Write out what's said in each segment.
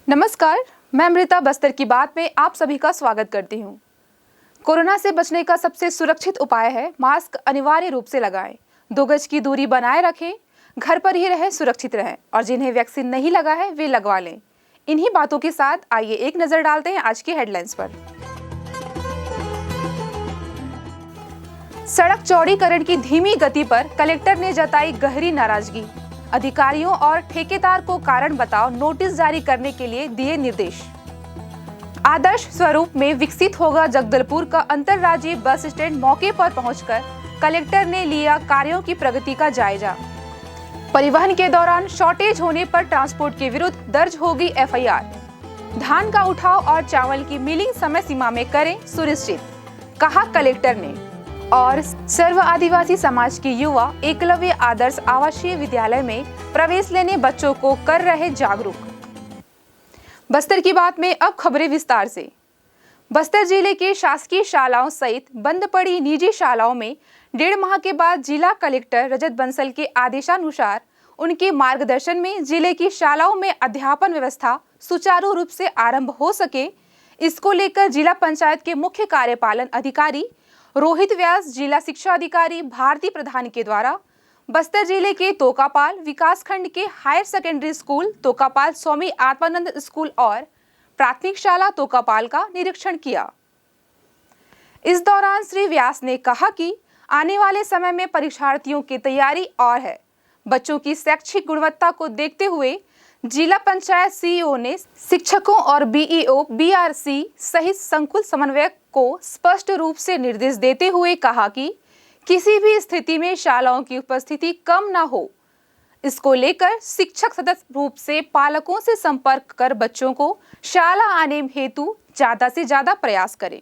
नमस्कार, मैं अमृता बस्तर की बात में आप सभी का स्वागत करती हूँ। कोरोना से बचने का सबसे सुरक्षित उपाय है मास्क अनिवार्य रूप से लगाएं, 2 गज की दूरी बनाए रखें, घर पर ही रहें, सुरक्षित रहें और जिन्हें वैक्सीन नहीं लगा है वे लगवा लें। इन्हीं बातों के साथ आइए एक नजर डालते हैं आज की हेडलाइंस पर। सड़क चौड़ीकरण की धीमी गति पर कलेक्टर ने जताई गहरी नाराजगी। अधिकारियों और ठेकेदार को कारण बताओ नोटिस जारी करने के लिए दिए निर्देश। आदर्श स्वरूप में विकसित होगा जगदलपुर का अंतर्राज्यीय बस स्टैंड। मौके पर पहुंचकर कलेक्टर ने लिया कार्यों की प्रगति का जायजा। परिवहन के दौरान शॉर्टेज होने पर ट्रांसपोर्ट के विरुद्ध दर्ज होगी एफआईआर। धान का उठाव और चावल की मिलिंग समय सीमा में करें सुनिश्चित, कहा कलेक्टर ने। और सर्व आदिवासी समाज के युवा एकलव्य आदर्श आवासीय विद्यालय में प्रवेश लेने बच्चों को कर रहे जागरूक। बस्तर की बात में अब खबरें विस्तार से। बस्तर जिले के शासकीय शालाओं सहित बंद पड़ी निजी शालाओं में 1.5 माह के बाद जिला कलेक्टर रजत बंसल के आदेशानुसार उनके मार्गदर्शन में जिले की शालाओं में अध्यापन व्यवस्था सुचारू रूप से आरंभ हो सके, इसको लेकर जिला पंचायत के मुख्य कार्यपालन अधिकारी रोहित व्यास, जिला शिक्षा अधिकारी भारती प्रधान के द्वारा बस्तर जिले के तोकापाल विकासखंड के higher secondary school Tokapal Swami Atmanand school और प्राथमिक शाला तोकापाल का निरीक्षण किया। इस दौरान श्री व्यास ने कहा कि आने वाले समय में परीक्षार्थियों की तैयारी और है। बच्चों की शैक्षिक गुणवत्ता को देखते हुए जिला पंचायत सीईओ ने शिक्षकों और बीईओ बीआरसी सहित संकुल समन्वयक को स्पष्ट रूप से निर्देश देते हुए कहा कि किसी भी स्थिति में शालाओं की उपस्थिति कम न हो। इसको लेकर शिक्षक सतत रूप से पालकों से संपर्क कर बच्चों को शाला आने हेतु ज्यादा से ज्यादा प्रयास करें।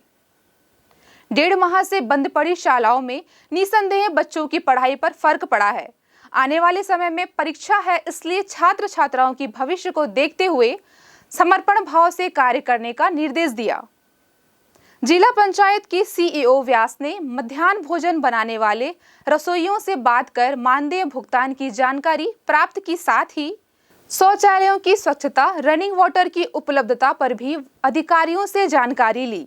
1.5 माह से बंद पड़ी शालाओं में निसंदेह बच्चों की पढ़ाई पर फर्क पड़ा है। आने वाले समय में परीक्षा है, इसलिए छात्र छात्राओं की भविष्य को देखते हुए समर्पण भाव से कार्य करने का निर्देश दिया। जिला पंचायत की सीईओ व्यास ने मध्याह्न भोजन बनाने वाले रसोइयों से बात कर मानदेय भुगतान की जानकारी प्राप्त की, साथ ही शौचालयों की स्वच्छता, रनिंग वाटर की उपलब्धता पर भी अधिकारियों से जानकारी ली।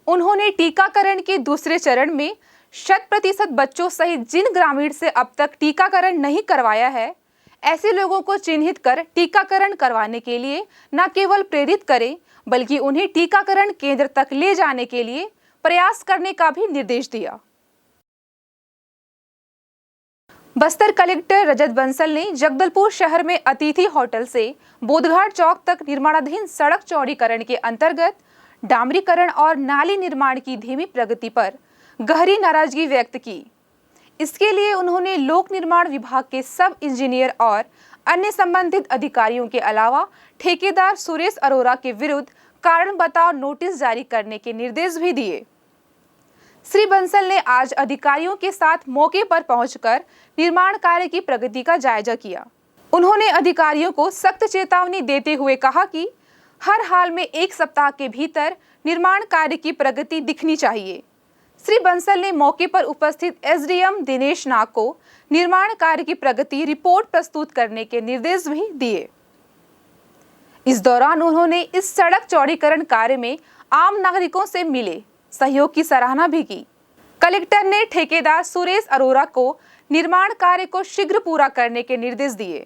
उन्होंने टीकाकरण के दूसरे चरण में 100% बच्चों सहित जिन ग्रामीण से अब तक टीकाकरण नहीं करवाया है, ऐसे लोगों को चिन्हित कर टीकाकरण करवाने के लिए न केवल प्रेरित करें बल्कि उन्हें टीकाकरण केंद्र तक ले जाने के लिए प्रयास करने का भी निर्देश दिया। बस्तर कलेक्टर रजत बंसल ने जगदलपुर शहर में अतिथि होटल से बोधघाट चौक तक निर्माणाधीन सड़क चौड़ीकरण के अंतर्गत डामरीकरण और नाली निर्माण की धीमी प्रगति पर गहरी नाराजगी व्यक्त की। इसके लिए उन्होंने लोक निर्माण विभाग के सब इंजीनियर और अन्य संबंधित अधिकारियों के अलावा ठेकेदार सुरेश अरोरा के विरुद्ध कारण बताओ नोटिस जारी करने के निर्देश भी दिए। श्री बंसल ने आज अधिकारियों के साथ मौके पर पहुंचकर निर्माण कार्य की प्रगति का जायजा किया। उन्होंने अधिकारियों को सख्त चेतावनी देते हुए कहा कि हर हाल में 1 सप्ताह के भीतर निर्माण कार्य की प्रगति दिखनी चाहिए। श्री बंसल ने मौके पर उपस्थित एसडीएम दिनेश नाग को निर्माण कार्य की प्रगति रिपोर्ट प्रस्तुत करने के निर्देश भी दिए। इस दौरान उन्होंने इस सड़क चौड़ीकरण कार्य में आम नागरिकों से मिले सहयोग की सराहना भी की। कलेक्टर ने ठेकेदार सुरेश अरोरा को निर्माण कार्य को शीघ्र पूरा करने के निर्देश दिए।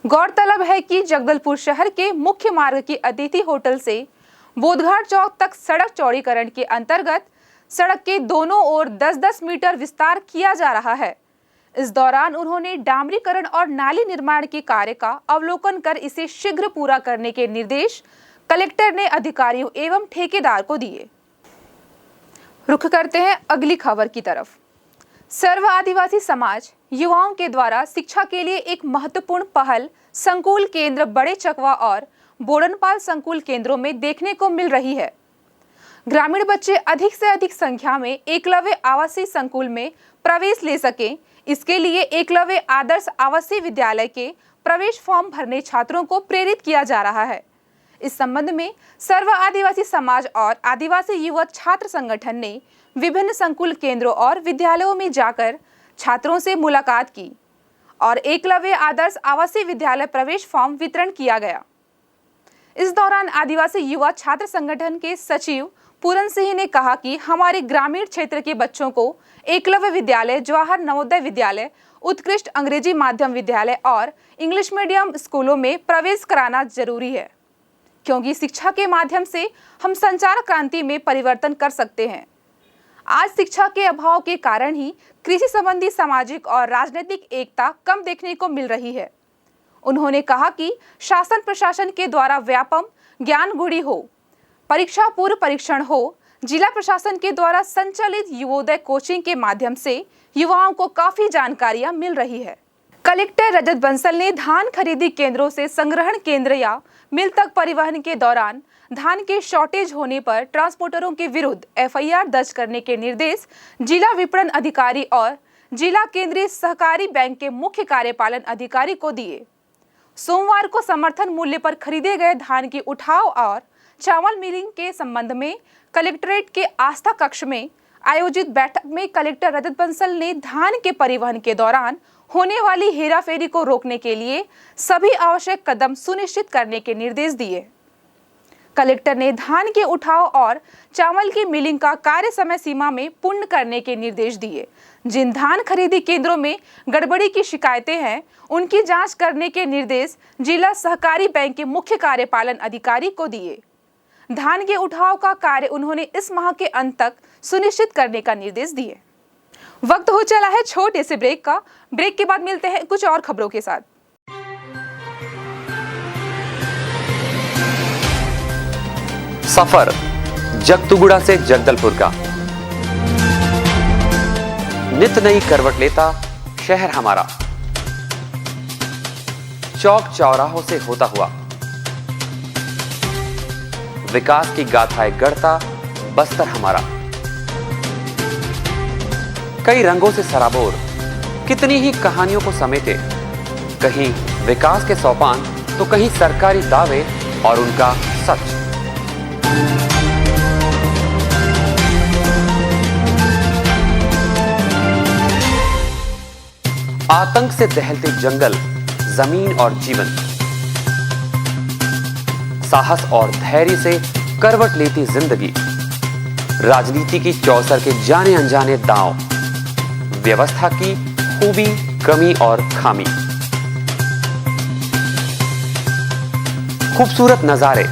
गौरतलब है कि जगदलपुर शहर के मुख्य मार्ग की अतिथि होटल से बोधघाट चौक तक सड़क चौड़ीकरण के अंतर्गत सड़क के दोनों ओर 10-10 मीटर विस्तार किया जा रहा है। इस दौरान उन्होंने डामरीकरण और नाली निर्माण के कार्य का अवलोकन कर इसे शीघ्र पूरा करने के निर्देश कलेक्टर ने अधिकारियों एवं ठेकेदार को दिए। रुख करते हैं अगली खबर की तरफ। सर्व आदिवासी समाज युवाओं के द्वारा शिक्षा के लिए एक महत्वपूर्ण पहल संकुल केंद्र बड़े चकवा और बोडनपाल संकुल केंद्रों में देखने को मिल रही है। ग्रामीण बच्चे अधिक से अधिक संख्या में एकलव्य आवासीय संकुल में प्रवेश ले सकें, इसके लिए एकलव्य आदर्श आवासीय विद्यालय के प्रवेश फॉर्म भरने छात्रों को प्रेरित किया जा रहा है। इस संबंध में सर्व आदिवासी समाज और आदिवासी युवा छात्र संगठन ने विभिन्न संकुल केंद्रों और विद्यालयों में जाकर छात्रों से मुलाकात की और एकलव्य आदर्श आवासीय विद्यालय प्रवेश फॉर्म वितरण किया गया। इस दौरान दौरान आदिवासी युवा छात्र संगठन के सचिव पूरन सिंह ने कहा कि हमारे ग्रामीण क्षेत्र के बच्चों को एकलव्य विद्यालय, जवाहर नवोदय विद्यालय, उत्कृष्ट अंग्रेजी माध्यम विद्यालय और इंग्लिश मीडियम स्कूलों में प्रवेश कराना जरूरी है, क्योंकि शिक्षा के माध्यम से हम संचार क्रांति में परिवर्तन कर सकते हैं। आज शिक्षा के अभाव के कारण ही कृषि संबंधी सामाजिक और राजनीतिक एकता कम देखने को मिल रही है। उन्होंने कहा कि शासन प्रशासन के द्वारा व्यापम ज्ञान गुड़ी हो, परीक्षा पूर्व परीक्षण हो, जिला प्रशासन के द्वारा संचालित युवोदय कोचिंग के माध्यम से युवाओं को काफी जानकारियां मिल रही है। कलेक्टर रजत बंसल ने धान खरीदी केंद्रों से संग्रहण केंद्र या मिल तक परिवहन के दौरान धान के शॉर्टेज होने पर ट्रांसपोर्टरों के विरुद्ध एफआईआर दर्ज करने के निर्देश जिला विपणन अधिकारी और जिला केंद्रीय सहकारी बैंक के मुख्य कार्यपालन अधिकारी को दिए। सोमवार को समर्थन मूल्य पर खरीदे गए धान की उठाव और चावल मिलिंग के संबंध में कलेक्ट्रेट के आस्था कक्ष में आयोजित बैठक में कलेक्टर रजत बंसल ने धान के परिवहन के दौरान होने वाली हेराफेरी को रोकने के लिए सभी आवश्यक कदम सुनिश्चित करने के निर्देश दिए। कलेक्टर ने धान के उठाव और चावल की मिलिंग का कार्य समय सीमा में पूर्ण करने के निर्देश दिए। जिन धान खरीदी केंद्रों में गड़बड़ी की शिकायतें हैं, उनकी जांच करने के निर्देश जिला सहकारी बैंक के मुख्य कार्यपालन अधिकारी को दिए। धान के उठाव का कार्य उन्होंने इस माह के अंत तक सुनिश्चित करने का निर्देश दिए। वक्त हो चला है छोटे से ब्रेक का। ब्रेक के बाद मिलते हैं कुछ और खबरों के साथ। सफर जगतुगुड़ा से जगदलपुर का, नित नई करवट लेता शहर हमारा, चौक चौराहों से होता हुआ विकास की गाथाएं गढ़ता बस्तर हमारा। कई रंगों से सराबोर कितनी ही कहानियों को समेटे, कहीं विकास के सोपान तो कहीं सरकारी दावे और उनका सच। आतंक से दहलते जंगल, जमीन और जीवन, साहस और धैर्य से करवट लेती जिंदगी, राजनीति की चौसर के जाने अनजाने दांव, व्यवस्था की खूबी, कमी और खामी, खूबसूरत नजारे।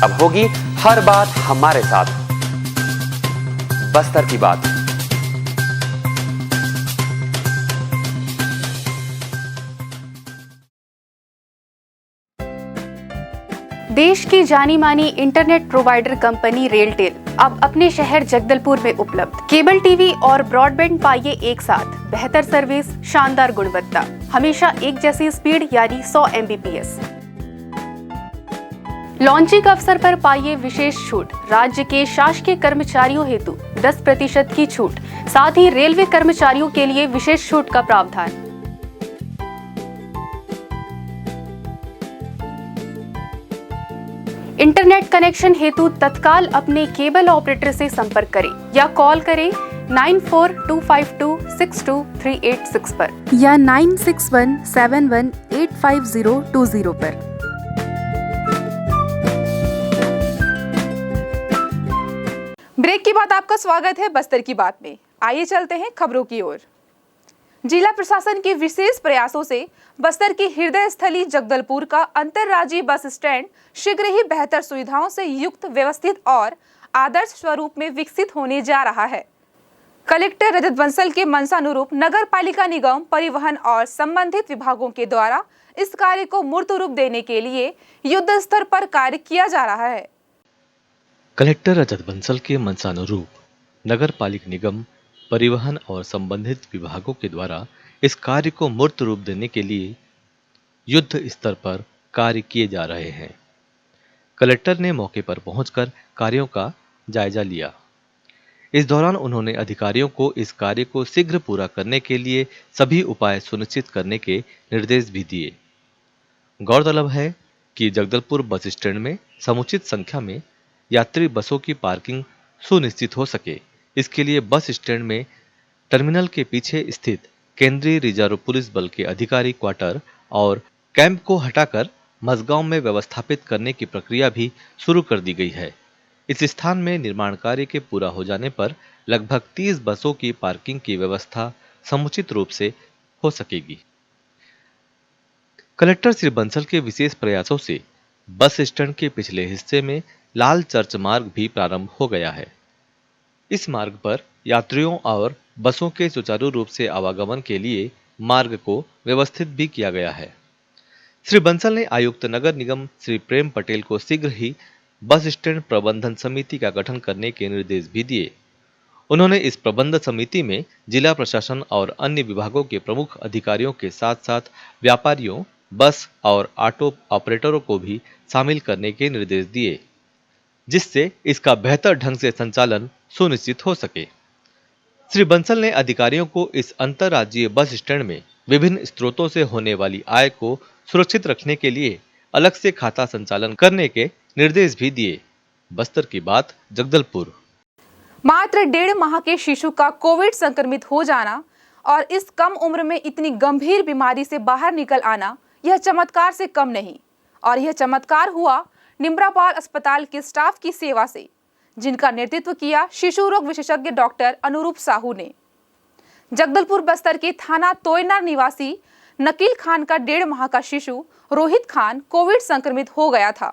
अब होगी हर बात हमारे साथ, बस्तर की बात। देश की जानी मानी इंटरनेट प्रोवाइडर कंपनी रेलटेल अब अपने शहर जगदलपुर में उपलब्ध। केबल टीवी और ब्रॉडबैंड पाइए एक साथ, बेहतर सर्विस, शानदार गुणवत्ता, हमेशा एक जैसी स्पीड यानी 100 Mbps। लॉन्चिंग अवसर पर पाइए विशेष छूट, राज्य के शासकीय कर्मचारियों हेतु 10% की छूट, साथ ही रेलवे कर्मचारियों के लिए विशेष छूट का प्रावधान। इंटरनेट कनेक्शन हेतु तत्काल अपने केबल ऑपरेटर से संपर्क करें या कॉल करें 9425262386 पर या 9617185020 पर। ब्रेक के बाद आपका स्वागत है बस्तर की बात में। आइए चलते हैं खबरों की ओर। जिला प्रशासन के विशेष प्रयासों से बस्तर की हृदय स्थली जगदलपुर का अंतरराज्यीय बस स्टैंड शीघ्र ही बेहतर सुविधाओं से युक्त, व्यवस्थित और आदर्श स्वरूप में विकसित होने जा रहा है। कलेक्टर रजत बंसल के मंशानुरूप नगर पालिका निगम, परिवहन और संबंधित विभागों के द्वारा इस कार्य को मूर्त रूप देने के लिए युद्ध स्तर पर कार्य किया जा रहा है। कलेक्टर रजत बंसल के मंशानुरूप नगर पालिका निगम, परिवहन और संबंधित विभागों के द्वारा इस कार्य को मूर्त रूप देने के लिए युद्ध स्तर पर कार्य किए जा रहे हैं। कलेक्टर ने मौके पर पहुंचकर कार्यों का जायजा लिया। इस दौरान उन्होंने अधिकारियों को इस कार्य को शीघ्र पूरा करने के लिए सभी उपाय सुनिश्चित करने के निर्देश भी दिए। गौरतलब है कि जगदलपुर बस स्टैंड में समुचित संख्या में यात्री बसों की पार्किंग सुनिश्चित हो सके, इसके लिए बस स्टैंड में टर्मिनल के पीछे स्थित केंद्रीय रिजर्व पुलिस बल के अधिकारी क्वार्टर और कैंप को हटाकर मझगांव में व्यवस्थापित करने की प्रक्रिया भी शुरू कर दी गई है। इस स्थान में निर्माण कार्य के पूरा हो जाने पर लगभग 30 बसों की पार्किंग की व्यवस्था समुचित रूप से हो सकेगी। कलेक्टर श्री बंसल के विशेष प्रयासों से बस स्टैंड के पिछले हिस्से में लाल चर्च मार्ग भी प्रारंभ हो गया है। इस मार्ग पर यात्रियों और बसों के सुचारू रूप से आवागमन के लिए मार्ग को व्यवस्थित भी किया गया है। श्री बंसल ने आयुक्त नगर निगम श्री प्रेम पटेल को शीघ्र ही बस स्टैंड प्रबंधन समिति का गठन करने के निर्देश भी दिए। उन्होंने इस प्रबंध समिति में जिला प्रशासन और अन्य विभागों के प्रमुख अधिकारियों के साथ साथ व्यापारियों, बस और ऑटो ऑपरेटरों को भी शामिल करने के निर्देश दिए, जिससे इसका बेहतर ढंग से संचालन सुनिश्चित हो सके। श्री बंसल ने अधिकारियों को इस अंतर्राज्यीय बस स्टैंड में विभिन्न स्रोतों से होने वाली आय को सुरक्षित रखने के लिए अलग से खाता संचालन करने के निर्देश भी दिए। बस्तर की बात, जगदलपुर। मात्र 1.5 माह के शिशु का कोविड संक्रमित हो जाना और इस कम उम्र में इतनी गंभीर बीमारी से बाहर निकल आना, यह चमत्कार से कम नहीं। और यह चमत्कार हुआ निम्रापाल अस्पताल के स्टाफ की सेवा से, जिनका नेतृत्व किया शिशु रोग विशेषज्ञ डॉक्टर अनुरूप साहू ने। जगदलपुर बस्तर के थाना तोयनार निवासी नकील खान का 1.5 माह का शिशु रोहित खान कोविड संक्रमित हो गया था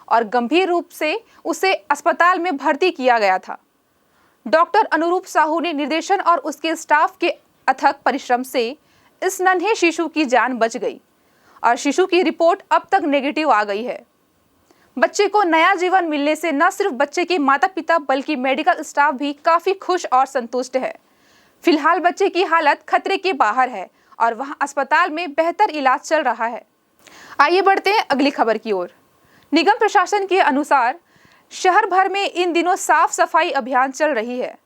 और गंभीर रूप से उसे अस्पताल में भर्ती किया गया था। डॉक्टर अनुरूप साहू ने निर्देशन और उसके स्टाफ के अथक परिश्रम से इस नन्हे शिशु की जान बच गई और शिशु की रिपोर्ट अब तक नेगेटिव आ गई है। बच्चे को नया जीवन मिलने से न सिर्फ बच्चे के माता पिता बल्कि मेडिकल स्टाफ भी काफी खुश और संतुष्ट है। फिलहाल बच्चे की हालत खतरे के बाहर है और वहां अस्पताल में बेहतर इलाज चल रहा है। आइए बढ़ते हैं अगली खबर की ओर। निगम प्रशासन के अनुसार शहर भर में इन दिनों साफ सफाई अभियान चल रही है।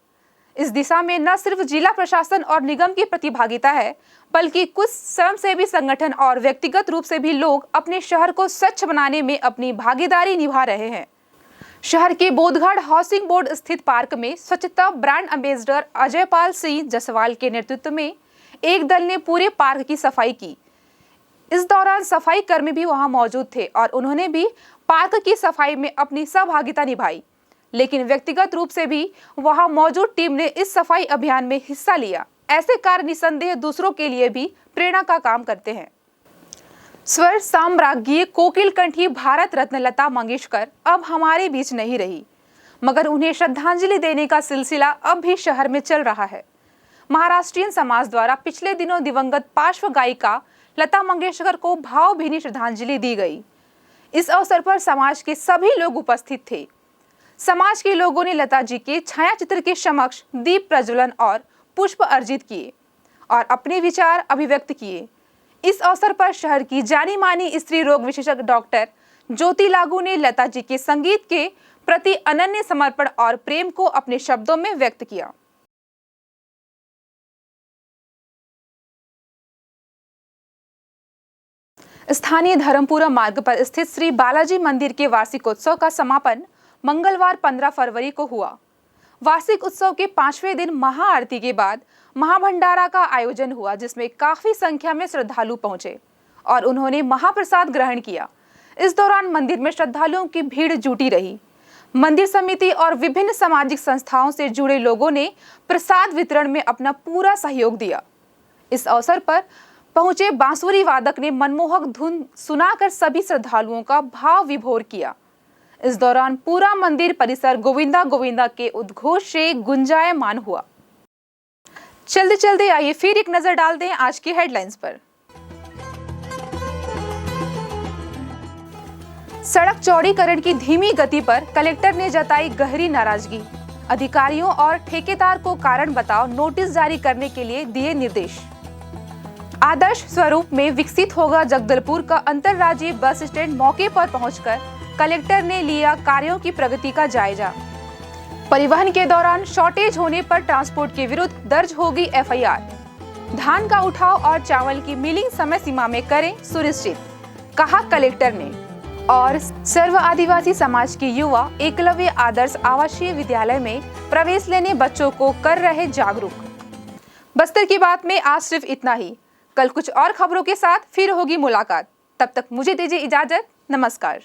इस दिशा में न सिर्फ जिला प्रशासन और निगम की प्रतिभागिता है, बल्कि कुछ स्वयंसेवी संगठन और व्यक्तिगत रूप से भी लोग अपने शहर को स्वच्छ बनाने में अपनी भागीदारी निभा रहे हैं। शहर के बोधघाट हाउसिंग बोर्ड स्थित पार्क में स्वच्छता ब्रांड एम्बेसडर अजयपाल सिंह जसवाल के नेतृत्व में एक दल ने पूरे पार्क की सफाई की। इस दौरान सफाई कर्मी भी वहां मौजूद थे और उन्होंने भी पार्क की सफाई में अपनी सहभागिता निभाई। लेकिन व्यक्तिगत रूप से भी वहां मौजूद टीम ने इस सफाई अभियान में हिस्सा लिया। ऐसे कार्य निसंदेह दूसरों के लिए भी प्रेरणा का काम करते हैं। स्वर साम्राज्ञी कोकिल कंठी भारत रत्न लता मंगेशकर अब हमारे बीच नहीं रही, मगर उन्हें श्रद्धांजलि देने का सिलसिला अब भी शहर में चल रहा है। महाराष्ट्रीयन समाज द्वारा पिछले दिनों दिवंगत पार्श्व गायिका लता मंगेशकर को भावभीनी श्रद्धांजलि दी गई। इस अवसर पर समाज के सभी लोग उपस्थित थे। समाज के लोगों ने लता जी के छाया चित्र के समक्ष दीप प्रज्वलन और पुष्प अर्जित किए और अपने विचार अभिव्यक्त किए। इस अवसर पर शहर की जानी मानी स्त्री रोग विशेषज्ञ डॉक्टर ज्योति लागू ने लता जी के संगीत के प्रति अनन्य समर्पण और प्रेम को अपने शब्दों में व्यक्त किया। स्थानीय धर्मपुरा मार्ग पर स्थित श्री बालाजी मंदिर के वार्षिकोत्सव का समापन मंगलवार 15 फरवरी को हुआ। वार्षिक उत्सव के 5वें दिन महाआरती के बाद महाभंडारा का आयोजन हुआ, जिसमें काफी संख्या में श्रद्धालु पहुंचे और उन्होंने महाप्रसाद ग्रहण किया। इस दौरान मंदिर में श्रद्धालुओं की भीड़ जुटी रही। मंदिर समिति और विभिन्न सामाजिक संस्थाओं से जुड़े लोगों ने प्रसाद वितरण में अपना पूरा सहयोग दिया। इस अवसर पर पहुंचे बांसुरी वादक ने मनमोहक धुन सुनाकर सभी श्रद्धालुओं का भाव विभोर किया। इस दौरान पूरा मंदिर परिसर गोविंदा गोविंदा के उद्घोष से गुंजायमान हुआ। चलते चलते आइए फिर एक नजर डाल दें आज की हेडलाइंस पर। सड़क चौड़ीकरण की धीमी गति पर कलेक्टर ने जताई गहरी नाराजगी। अधिकारियों और ठेकेदार को कारण बताओ नोटिस जारी करने के लिए दिए निर्देश। आदर्श स्वरूप में विकसित होगा जगदलपुर का अंतर्राज्यीय बस स्टैंड। मौके पर पहुंचकर कलेक्टर ने लिया कार्यों की प्रगति का जायजा। परिवहन के दौरान शॉर्टेज होने पर ट्रांसपोर्ट के विरुद्ध दर्ज होगी एफआईआर। धान का उठाव और चावल की मिलिंग समय सीमा में करें सुनिश्चित, कहा कलेक्टर ने। और सर्व आदिवासी समाज के युवा एकलव्य आदर्श आवासीय विद्यालय में प्रवेश लेने बच्चों को कर रहे जागरूक। बस्तर की बात में आज सिर्फ इतना ही। कल कुछ और खबरों के साथ फिर होगी मुलाकात। तब तक मुझे दीजिए इजाजत। नमस्कार।